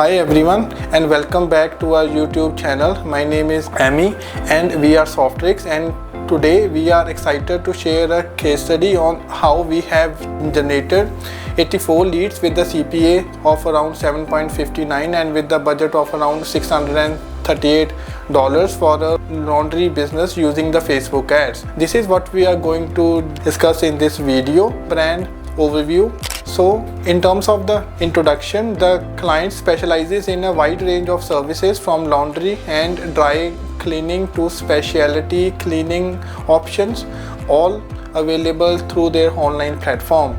Hi everyone and welcome back to our YouTube channel. My name is Amy and we are Softrix, and today we are excited to share a case study on how we have generated 84 leads with the CPA of around 7.59 and with the budget of around $638 for a laundry business using the Facebook ads. This is what we are going to discuss in this video. Brand overview. So in terms of the introduction, the client specializes in a wide range of services from laundry and dry cleaning to specialty cleaning options, all available through their online platform.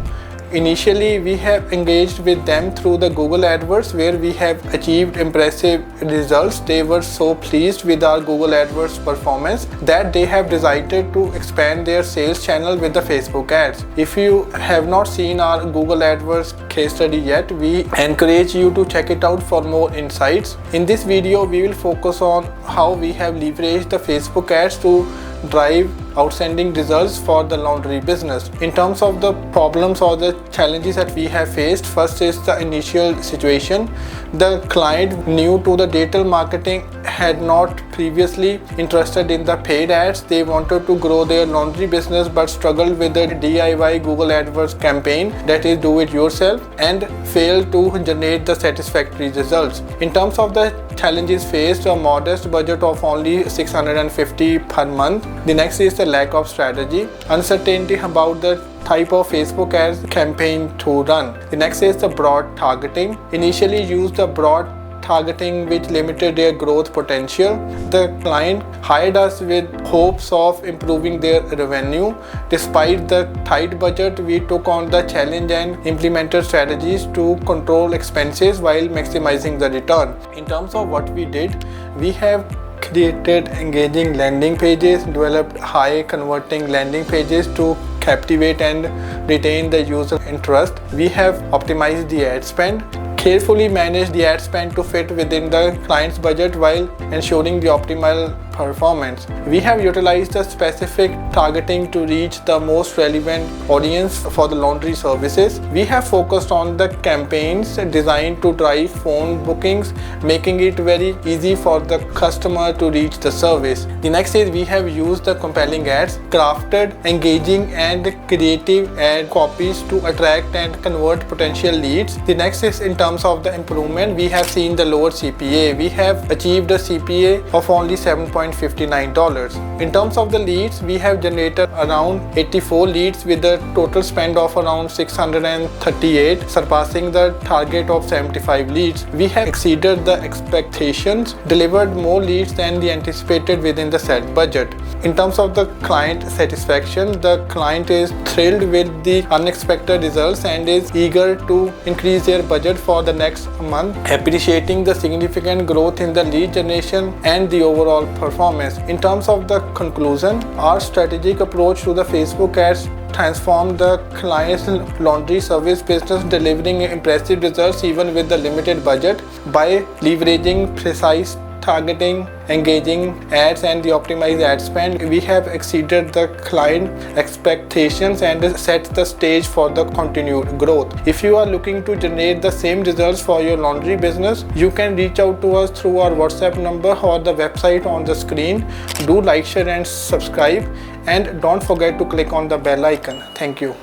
Initially, we have engaged with them through the Google AdWords, where we have achieved impressive results. They were so pleased with our Google AdWords performance that they have decided to expand their sales channel with the Facebook ads. If you have not seen our Google AdWords case study yet, we encourage you to check it out for more insights. In this video, we will focus on how we have leveraged the Facebook ads to drive outstanding results for the laundry business. In terms of the problems or the challenges that we have faced, first is the initial situation. The client new to the digital marketing had not previously interested in the paid ads. They wanted to grow their laundry business but struggled with the DIY Google AdWords campaign, that is do it yourself, and failed to generate the satisfactory results. In terms of the challenges faced, a modest budget of only $650 per month. The next is the lack of strategy, uncertainty about the type of Facebook ads campaign to run. The next is the broad targeting. Initially used the broad targeting which limited their growth potential. The client hired us with hopes of improving their revenue. Despite the tight budget, we took on the challenge and implemented strategies to control expenses while maximizing the return. In terms of what we did, we have created engaging landing pages, developed high converting landing pages to captivate and retain the user interest. We have optimized the ad spend, carefully managed the ad spend to fit within the client's budget while ensuring the optimal performance. We have utilized the specific targeting to reach the most relevant audience for the laundry services. We have focused on the campaigns designed to drive phone bookings, making it very easy for the customer to reach the service. The next is we have used the compelling ads, crafted engaging and creative ad copies to attract and convert potential leads. The next is in terms of the improvement, we have seen the lower CPA. We have achieved a CPA of only $7.59. In terms of the leads, we have generated around 84 leads with a total spend of around $638, surpassing the target of 75 leads. We have exceeded the expectations, delivered more leads than the anticipated within the set budget. In terms of the client satisfaction, the client is thrilled with the unexpected results and is eager to increase their budget for the next month, appreciating the significant growth in the lead generation and the overall performance. In terms of the conclusion, our strategic approach to the Facebook ads transformed the client's laundry service business, delivering impressive results even with the limited budget. By leveraging precise targeting, engaging ads and the optimized ad spend, we have exceeded the client expectations and set the stage for the continued growth. If you are looking to generate the same results for your laundry business, you can reach out to us through our WhatsApp number or the website on the screen. Do like, share and subscribe, and don't forget to click on the bell icon. Thank you.